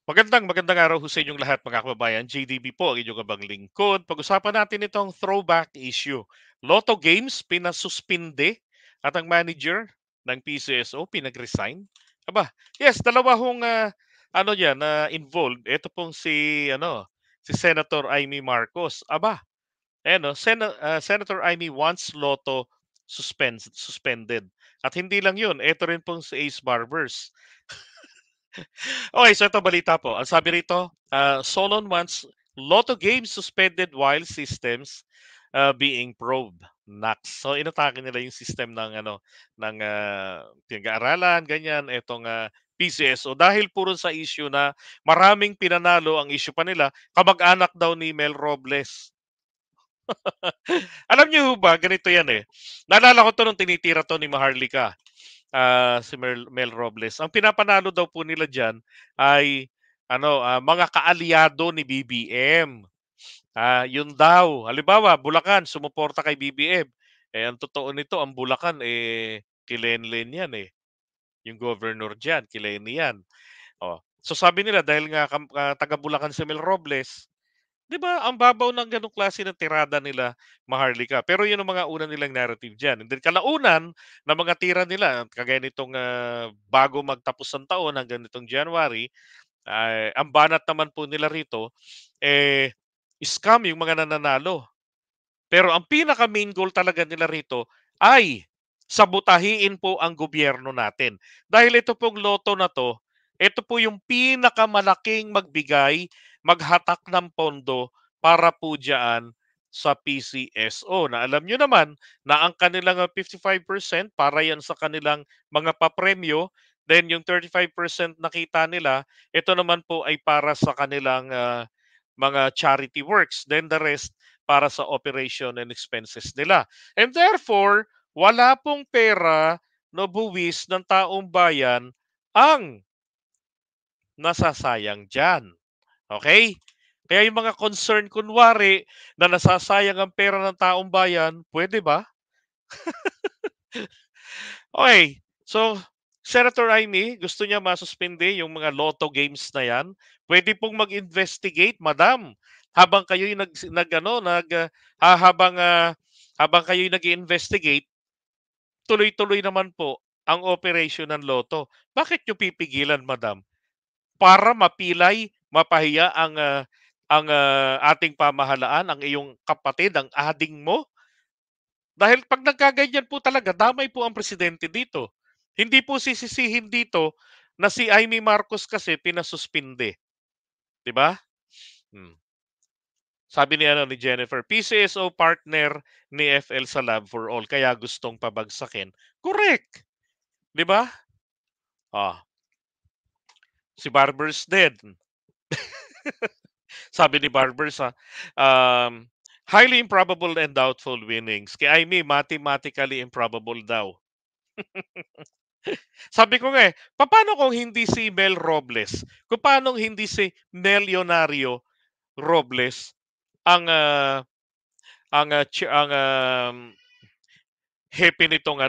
Magandang araw ho sa inyong lahat mga kababayan. JDB po ang inyong abang lingkod. Pag-usapan natin itong throwback issue. Lotto Games pinasuspinde at ang manager ng PCSO pinag-resign. Aba, yes, dalawa hong ano diyan na involved. Ito pong si Senator Amy Marcos. Aba, Senator Amy wants Lotto suspended. At hindi lang 'yun, ito rin pong si Ace Barbers. Okay, so ito balita po. Ang sabi rito, Solon wants Lotto games suspended while systems being probed. Nax. So inatake nila yung system ng pinag-aaralan, ganyan, etong PCSO dahil puro sa issue na maraming pinanalo. Ang issue pa nila, kamag-anak daw ni Mel Robles. Alam niyo ba, ganito yan eh. Naalala ko to nung tinitira to ni Maharlika, si Mel Robles. Ang pinapanalo daw po nila diyan ay mga kaalyado ni BBM. Yun daw. Halimbawa, Bulacan sumuporta kay BBM. Ang totoo nito, ang Bulacan Kilenlen yan eh. Yung governor diyan, Kileni yan. Oh. So sabi nila dahil nga taga Bulacan si Mel Robles, 'di ba, ang babaw ng gano'ng klase ng tirada nila, Maharlika. Pero 'yun ang mga una nilang narrative diyan. And then kalaunan na mga tira nila kagaya nitong, bago magtapos ng taon hanggang nitong January, ay ang banat naman po nila rito, eh, scam yung mga nananalo. Pero ang pinaka-main goal talaga nila rito ay sabutahiin po ang gobyerno natin. Dahil ito pong loto na 'to, ito po yung pinakamalaking magbigay, maghatak ng pondo para po diyaan sa PCSO, na alam niyo naman na ang kanilang 55% para yan sa kanilang mga papremyo, then yung 35% na kita nila, ito naman po ay para sa kanilang mga charity works, then the rest para sa operation and expenses nila. And therefore, wala pong pera no buwis ng taong bayan ang nasasayang diyan. Okay? Kaya yung mga concern kunwari na nasasayang ang pera ng taong bayan, pwede ba? Okay. So, Senator Amy, gusto niya masuspende yung mga lotto games na yan. Pwede pong mag-investigate, madam. Habang kayo'y nag ano, nag ah, habang kayo'y nag-investigate, tuloy-tuloy naman po ang operation ng lotto. Bakit niyo pipigilan, madam? Para mapilay, mapahiya ang ating pamahalaan, ang iyong kapatid, ang ading mo? Dahil 'pag nagkaganyan po talaga, damay po ang presidente dito. Hindi po sisisihin dito na si Amy Marcos kasi pinasuspinde, 'di ba? Hmm. Sabi ni Jennifer, PCSO partner ni FL sa Lab for All kaya gustong pabagsakin. Correct, 'di ba? Ah, si Barbers dead. Sabi ni Barbers highly improbable and doubtful winnings. Kay Amy, mathematically improbable daw. Sabi ko nga papaano kung hindi si Mel Robles? Kung paano hindi si Melionario Robles ang hepe nitong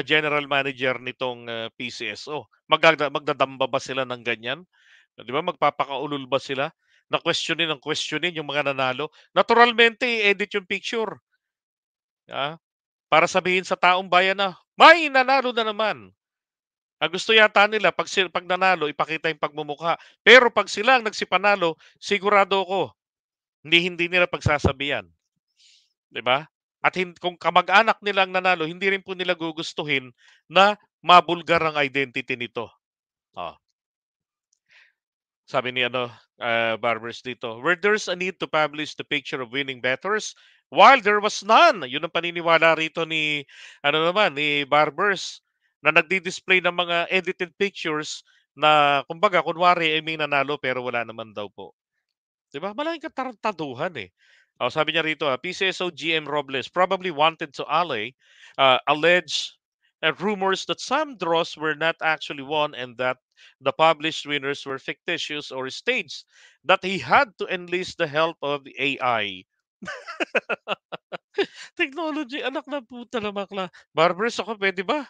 general manager nitong PCSO. Magdadamba ba sila ng ganyan? 'Di ba magpapakaulol ba sila? Na questionin ng questionin yung mga nanalo. Naturalmente i-edit yung picture, ah, para sabihin sa taong bayan na may nanalo na naman. Gusto yata nila 'pag nanalo ipakita yung pagmumukha. Pero 'pag sila ang nagsipanalo, sigurado ko hindi nila pagsasabihan, 'di ba? At kung kamag-anak nila ang nanalo, hindi rin po nila gugustuhin na mabulgar ang identity nito. Oh, sabi ni Barbers dito, where there's a need to publish the picture of winning bettors while there was none. Yun ang paniniwala rito ni Barbers, na nagdi-display ng mga edited pictures na kumbaga kunwari ay may nanalo pero wala naman daw po. 'Di ba? Malaking katarantaduhan eh. Sabi niya rito, PCSO GM Robles probably wanted to allege rumors that some draws were not actually won and that the published winners were fictitious or staged, that he had to enlist the help of the AI. Technology, anak na puta na bakla. Barbers ako, pwede ba?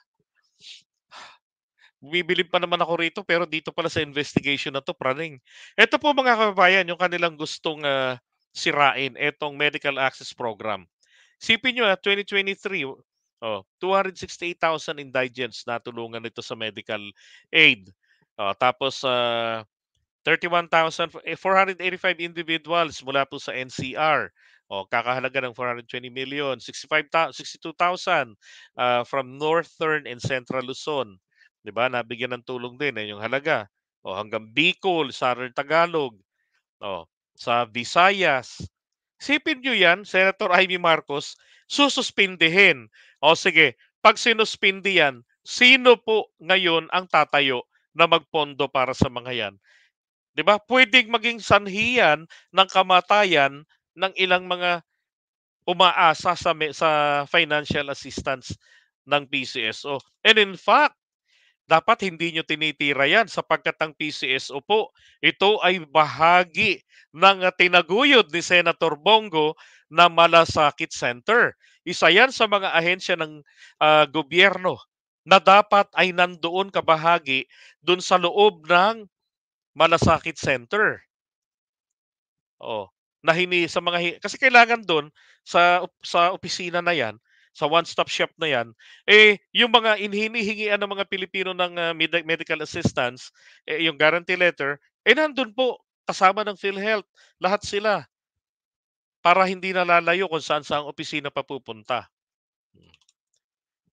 Bumibilib pa naman ako rito pero dito pala sa investigation na 'to praning. Eto po mga kababayan yung kanilang gustong, sirain etong Medical Access Program. Isipin niyo, 2023, 268,000 indigents natulungan nito sa medical aid. Tapos, 31,485 individuals mula po sa NCR. Kakahalaga ng 420 million, 62,000 from Northern and Central Luzon. 'Di ba? Nabigyan ng tulong din yung halaga. Hanggang Bicol, Southern Tagalog, sa Visayas. Isipin niyo 'yan, Senator Amy Marcos, sususpindihin. Sige, 'pag sinuspindi 'yan, sino po ngayon ang tatayo na magpondo para sa mga 'yan? 'Di ba, puwedeng maging sanhi 'yan ng kamatayan ng ilang mga umaasa sa financial assistance ng PCSO. And in fact, dapat hindi niyo tinitira 'yan sapagkat ang PCSO po, ito ay bahagi ng, tinaguyod ni Senator Bongo na Malasakit Center. Isa 'yan sa mga ahensya ng, gobyerno na dapat ay nandoon kabahagi do'n sa loob ng Malasakit Center. Oo, na sa mga kasi kailangan dun sa opisina na 'yan, sa one-stop shop na 'yan, yung mga hinihingian ng mga Pilipino ng, medical assistance, yung guarantee letter, nandun po kasama ng PhilHealth, lahat sila para hindi nalalayo kung saan-saang opisina papupunta.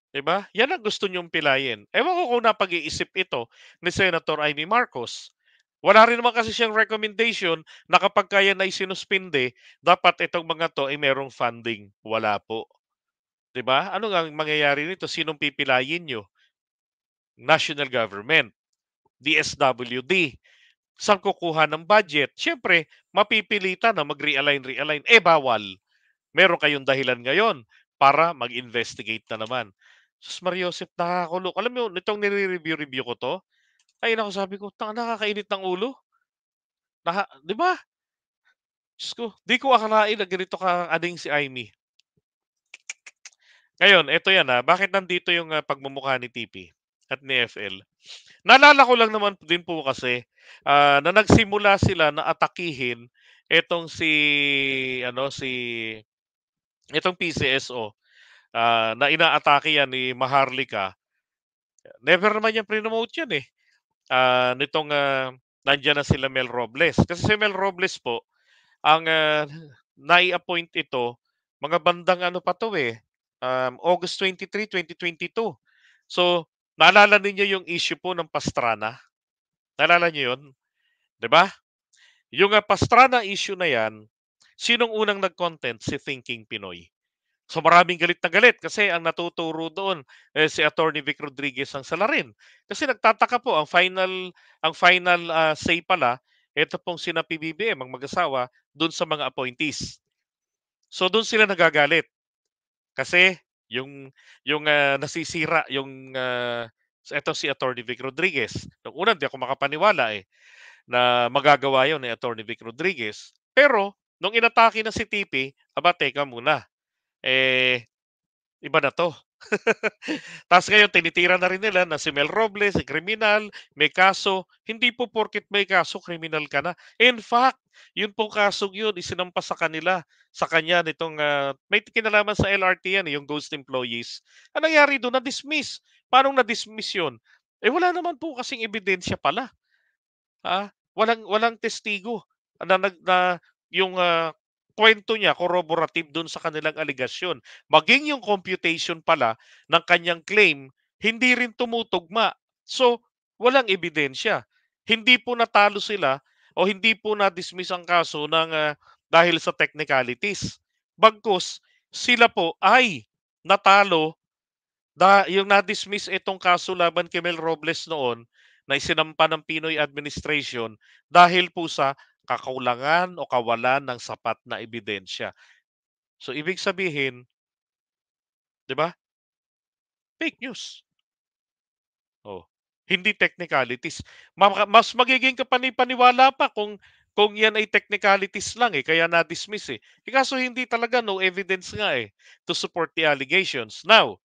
'Di ba? Yan ang gusto niyong pilayin. Ewan ko kung napag-iisip ito ni Senator Amy Marcos. Wala rin naman kasi siyang recommendation na kapagka yan ay sinuspinde, dapat itong mga 'to ay merong funding. Wala po, 'di ba? Ano ngang mangyayari nito? Sinong pipiliin niyo? National government, DSWD. Saan kukuha ng budget? Siyempre, mapipilitan na mag-realign, bawal. Meron kayong dahilan ngayon para mag-investigate na naman. Sus Mariosep, nakakulo. Alam mo nitong nire-review-review ko 'to, ay naku sabi ko, nakakainit ng ulo. 'Di ba? Diyos ko, 'di ko akalain na ganito ka-ading si Imee. Ngayon eto yan, bakit nandito yung, pagmumukha ni TP at ni FL. Naalala ko lang naman din po kasi, na nagsimula sila na atakihin etong ano, itong PCSO, na inaatake yan ni Maharlika. Never naman niya prinomote yan, nitong, nandiyan na sila Mel Robles. Kasi si Mel Robles po, ang, nai-appoint ito, mga bandang ano pa 'to, August 23, 2022. So, naalala ninyo yung issue po ng Pastrana? Naalala niyo yun, 'di ba? Yung, Pastrana issue na 'yan, sinong unang nag-content? Si Thinking Pinoy. So maraming galit na galit kasi ang natuturo doon, si Attorney Vic Rodriguez ang salarin. Kasi nagtataka po ang final, say pala, eto pong sina PBBM ang mag-asawa dun sa mga appointees. So dun sila nagagalit kasi yung, nasisira yung, eto si Attorney Vic Rodriguez. Nung una di ako makapaniwala, na magagawa yon ni Attorney Vic Rodriguez. Pero nung inatake na si TP, aba teka muna, eh, iba na 'to. Tapos ngayon tinitira na rin nila na si Mel Robles, kriminal, may kaso. Hindi po porket may kaso, kriminal ka na. In fact, yun pong kasong yun, isinampas sa kanila, sa kanya nitong, may kinalaman sa LRT yan, yung ghost employees. Ang nangyari doon, na-dismiss. Paano na-dismiss yun? Wala naman po kasing ebidensya pala. Walang walang testigo na yung, kuwento niya corroborative dun sa kanilang aligasyon. Maging yung computation pala ng kanyang claim, hindi rin tumutugma. So, walang ebidensya. Hindi po natalo sila o hindi po na-dismiss ang kaso dahil sa technicalities. Bagkus sila po ay natalo yung na-dismiss itong kaso laban kay Mel Robles noon na isinampa ng Pinoy administration dahil po sa kakulangan o kawalan ng sapat na ebidensya. So ibig sabihin, 'di ba? Fake news. Oh. Hindi technicalities. Mas magiging kapani-paniwala pa kung yan ay technicalities lang kaya na-dismiss kaso hindi talaga, no evidence nga to support the allegations. Now,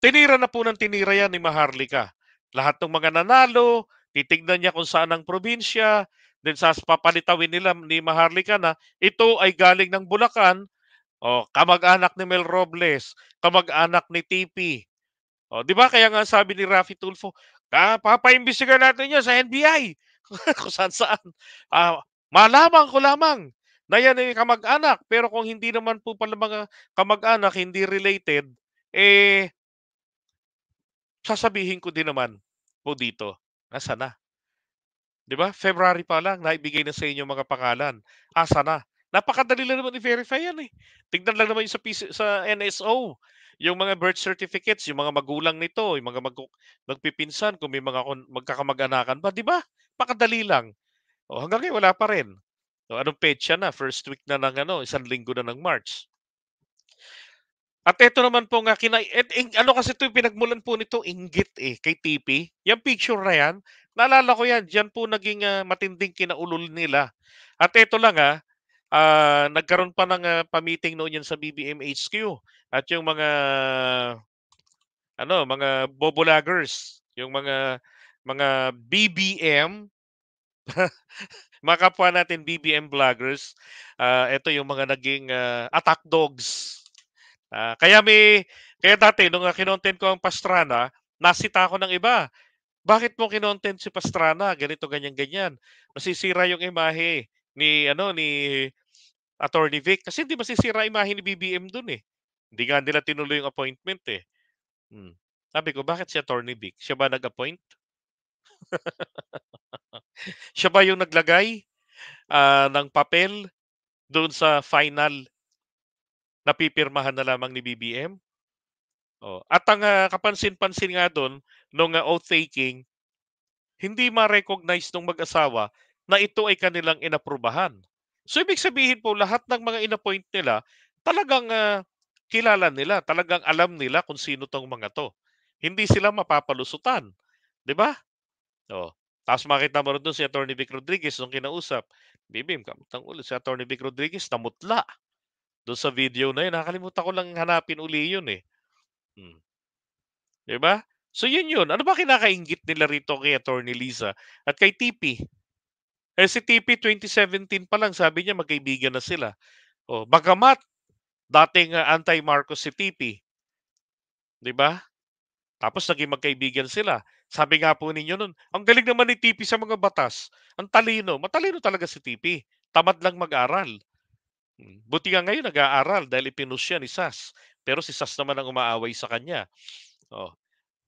Tinira na po ng tinira 'yan ni Maharlika. Lahat ng mga nanalo, titignan niya kung saan ang probinsya, then papalitawin nila ni Maharlika na ito ay galing ng Bulacan, kamag-anak ni Mel Robles, kamag-anak ni TP. 'Di ba kaya nga sabi ni Raffy Tulfo, papaimbestigahan natin 'yan sa NBI." Kung saan-saan. Malaman ko lamang na 'yan ay kamag-anak, pero kung hindi naman po pala mga kamag-anak, hindi related, eh, sasabihin ko din naman po dito, nasaan na? 'Di ba, February pa lang naibigay na sa inyo mga pangalan, asa na? Napakadali lang naman i-verify 'yan, eh. Tignan lang naman yung sa NSO, yung mga birth certificates, yung mga magulang nito, yung mga magpipinsan kung may mga magkakamag-anakan ba, 'di ba? Napakadali lang. Hanggang ngayon wala pa rin. Anong petsa na, first week na ng ano, isang linggo na ng March. At eto naman po nga ano kasi 'to, yung pinagmulan po nito inggit, kay TP. Yang picture na yan, naalala ko yan, diyan po naging, matinding kinaulol nila. At eto lang, nagkaroon pa ng, pa-meeting noon yan sa BBM HQ at yung mga bobolaggers, yung mga BBM, mga kapwa natin BBM vloggers, eto yung mga naging, attack dogs. Kaya dati nung, kinontent ko ang Pastrana, nasita ako ng iba. "Bakit mo kinontent si Pastrana, ganito, ganyan, ganyan. Masisira yung imahe ni Attorney Vic." Kasi hindi masisira imahe ni BBM dun, eh. Hindi nga nila tinuloy yung appointment, eh. Hmm. Sabi ko, "Bakit si Attorney Vic? Siya ba nag-appoint? Siya ba yung naglagay, ng papel doon sa final na pipirmahan na lamang ni BBM?" At ang, kapansin-pansin nga dun nung, oath taking, hindi ma-recognize nung mag-asawa na ito ay kanilang inaprubahan. So, ibig sabihin po lahat ng mga inappoint nila talagang, kilala nila, talagang alam nila kung sino 'tong mga 'to. Hindi sila mapapalusutan, 'di ba? Oh, tapos makita mo rin dun si Attorney Vic Rodriguez nung kinausap, "BBM, kamutang ulo si Attorney Vic Rodriguez namutla dun sa video na yun." Nakalimutan ko lang hanapin uli yun, eh. Hmm. 'Di ba? So yun. Ano ba kinakainggit nila rito kay Attorney Liza at kay TP? Si TP 2017 pa lang sabi niya magkaibigan na sila. Bagamat dating, anti-Marcos si TP, 'di ba? Tapos naging magkaibigan sila. Sabi nga po ninyo nun, "Ang galing naman ni TP sa mga batas, ang talino." Matalino talaga si TP, tamad lang mag-aral. Buti nga ngayon nag-aaral dahil ipinush siya ni SAS, pero si SAS naman ang umaaway sa kanya. Oh.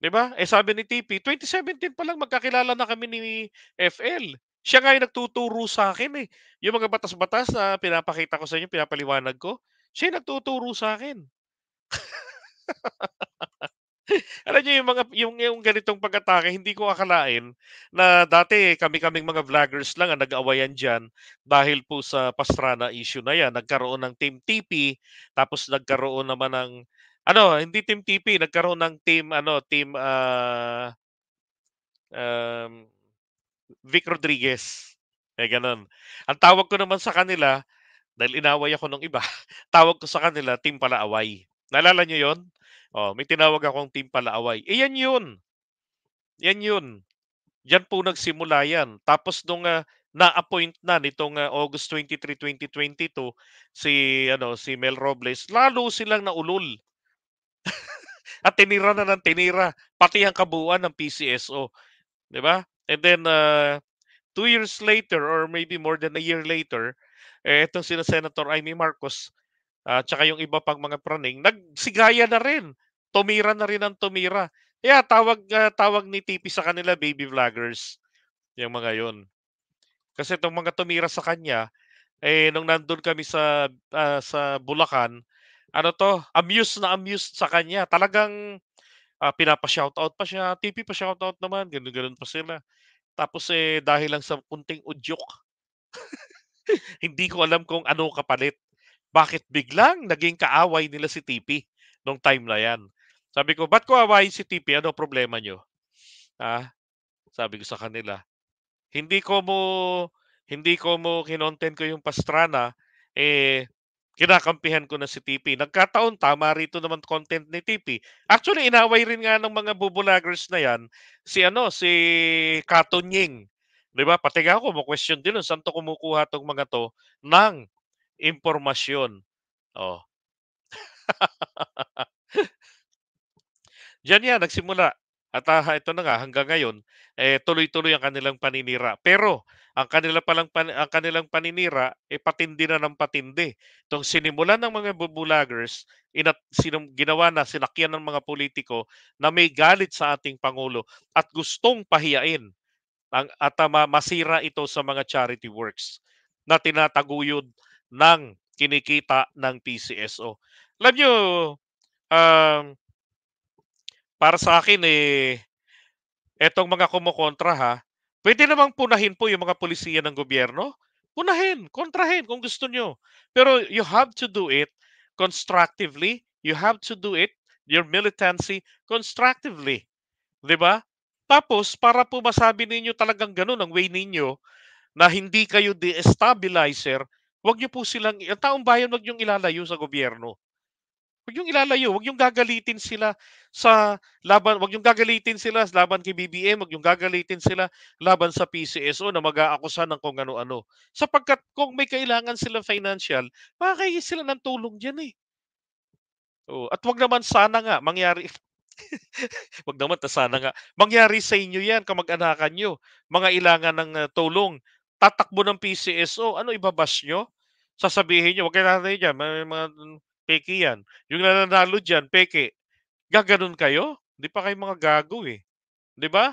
'Di ba? Sabi ni TP, 2017 pa lang magkakilala na kami ni FL. Siya nga yung nagtuturo sa akin, eh. Yung mga batas-batas na pinapakita ko sa inyo, pinapaliwanag ko, siya yung nagtuturo sa akin. Alam niyo yung ganitong pag-atake, hindi ko akalain na dati kami-kaming mga vloggers lang ang nag-awayan diyan dahil po sa Pastrana issue na 'yan. Nagkaroon ng Team TP, tapos nagkaroon naman ng hindi Team TP, nagkaroon ng um Vic Rodriguez, gano'n. Ang tawag ko naman sa kanila, dahil inaway ako nung iba, tawag ko sa kanila Team Palaaway. Naalala niyo 'yon? May tinawag akong Team Palaaway. 'Yan 'yun, 'yan 'yun. Diyan po nagsimula 'yan. Tapos nung, na-appoint na nitong, August 23, 2022 si Mel Robles, lalo silang naulol at tinira na ng tinira, pati ang kabuuan ng PCSO, 'di ba? And then, 2 years later or maybe more than a year later, itong sina Senator Amy Marcos at tsaka yung iba pang mga praning nagsigaya na rin. Tumira na rin ng tumira. Kaya tawag ni TP sa kanila baby vloggers, yung mga yun. Kasi itong mga tumira sa kanya, nung nandun kami sa Bulacan, amused na amused sa kanya. Talagang, pinapa-shoutout pa siya, "TP pa-shoutout naman," gano'n-gano'n pa sila. Tapos, dahil lang sa kunting udyok, hindi ko alam kung ano kapalit. Bakit biglang naging kaaway nila si TP nung time na 'yan. Sabi ko, "Ba't ko aawayin si TP, ano problema niyo?" Ah, Sabi ko sa kanila, "Hindi ko mo kinontent ko yung Pastrana, eh, Kinakampihan ko na si TP. Nagkataon tama rito naman content ni TP. Actually, inaway rin nga ng mga bubulagers na 'yan si Katunying, 'di ba? Pati nga ako question din nun, saan 'to kumukuha 'tong mga 'to ng impormasyon. Oh, diyan 'yan nagsimula at, ito na nga hanggang ngayon, tuloy-tuloy ang kanilang paninira. Pero ang kanilang paninira, patindi na ng patindi. Itong sinimulan ng mga vloggers, ginawa na sinakyan ng mga politiko na may galit sa ating pangulo at gustong pahiyain masira ito sa mga charity works na tinataguyod ng kinikita ng PCSO. Alam niyo, um, para sa akin, etong mga kumokontra ha, pwede namang punahin po yung mga pulisiya ng gobyerno. Punahin, kontrahin kung gusto nyo. Pero you have to do it constructively. You have to do it, your militancy, constructively. 'Di ba? Tapos, para po masabi ninyo talagang ganun ang way ninyo na hindi kayo destabilizer, wag nyo po silang, ang taong bayan wag nyo ilalayo sa gobyerno. Huwag niyong ilalayo, huwag niyong gagalitin sila huwag niyong gagalitin sila laban kay BBM, huwag niyong gagalitin sila laban sa PCSO na mag-aakusa ng kung ano-ano. Sapagkat kung may kailangan sila financial, makakahingi sila ng tulong diyan, eh. Oo, at wag naman sana nga mangyari wag naman sana nga mangyari sa inyo 'yan, kamag-anakan niyo, mga ilangan ng, tulong, tatakbo ng PCSO, ano iba-bash niyo? Sasabihin niyo, "Wag kayo lalagay diyan, may mga peke 'yan, yung nananalo diyan peke." Gaganon kayo? 'Di pa kayo mga gago, eh, 'di ba?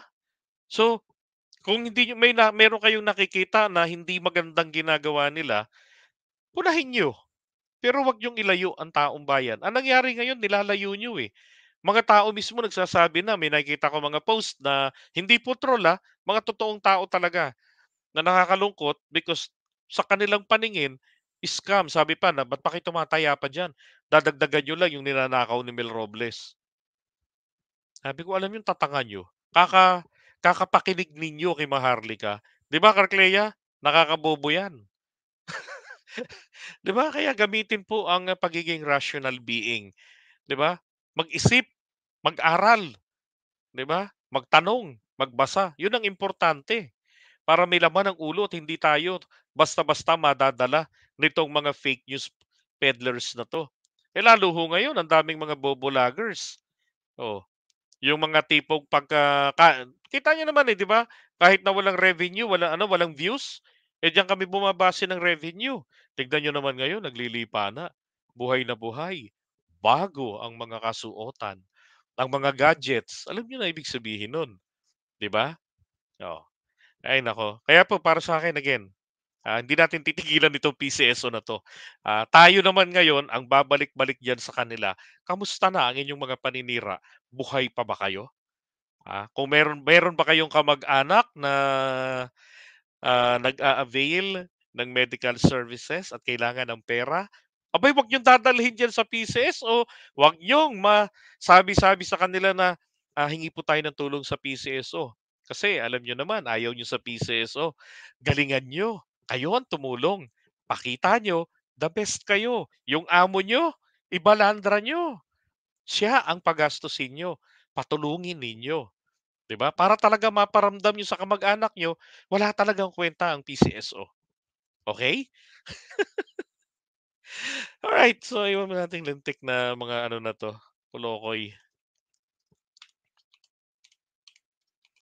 So, kung hindi niyo meron kayong nakikita na hindi magandang ginagawa nila, punahin niyo. Pero 'wag niyong ilayo ang taong bayan. Ang nangyari ngayon nilalayo niyo, eh. Mga tao mismo nagsasabi na, may nakikita ko mga post na hindi po troll, mga totoong tao talaga na nakakalungkot because sa kanilang paningin, scam. Sabi pa na, "Ba't pa kayo tumataya pa diyan? Dadagdagan niyo lang yung ninanakaw ni Mel Robles." Sabi ko, "Alam yung tatanga niyo, kakapakinig ninyo kay Maharlika. 'Di ba, Karkleya? Nakakabobo 'yan." 'Di ba? Kaya gamitin po ang, pagiging rational being, 'di ba? Mag-isip, mag-aral, 'di ba? Magtanong, magbasa, 'yun ang importante para may laman ang ulo at hindi tayo basta-basta madadala nitong mga fake news peddlers na 'to. Lalo ho ngayon ang daming mga bobolagers, oh. Yung mga tipong kita niyo naman, 'di ba? Kahit na walang revenue, walang views, diyan kami bumabase ng revenue. Tignan niyo naman ngayon naglilipa na buhay, bago ang mga kasuotan, ang mga gadgets. Alam niyo na ibig sabihin nun, 'di ba? Oh, ay naku. Kaya po para sa akin again, hindi natin titigilan itong PCSO na 'to. Tayo naman ngayon ang babalik-balik diyan sa kanila. Kamusta na ang inyong mga paninira? Buhay pa ba kayo? Kung meron ba kayong kamag-anak na, nag-a-avail ng medical services at kailangan ng pera, abay wag niyong dadalhin diyan sa PCSO, wag niyong sabi sa kanila na, "Hingi po tayo ng tulong sa PCSO." Kasi alam niyo naman ayaw niyo sa PCSO, galingan niyo, kayo ang tumulong, pakita niyo the best kayo, yung amo niyo ibalandra niyo, siya ang pagastusin niyo, patulungin ninyo. 'Di ba? Para talaga maparamdam niyo sa kamag-anak niyo, wala talagang kuwenta ang PCSO, okey? Alright, so iwan mo nating lintik na mga ano na 'to, kolokoy.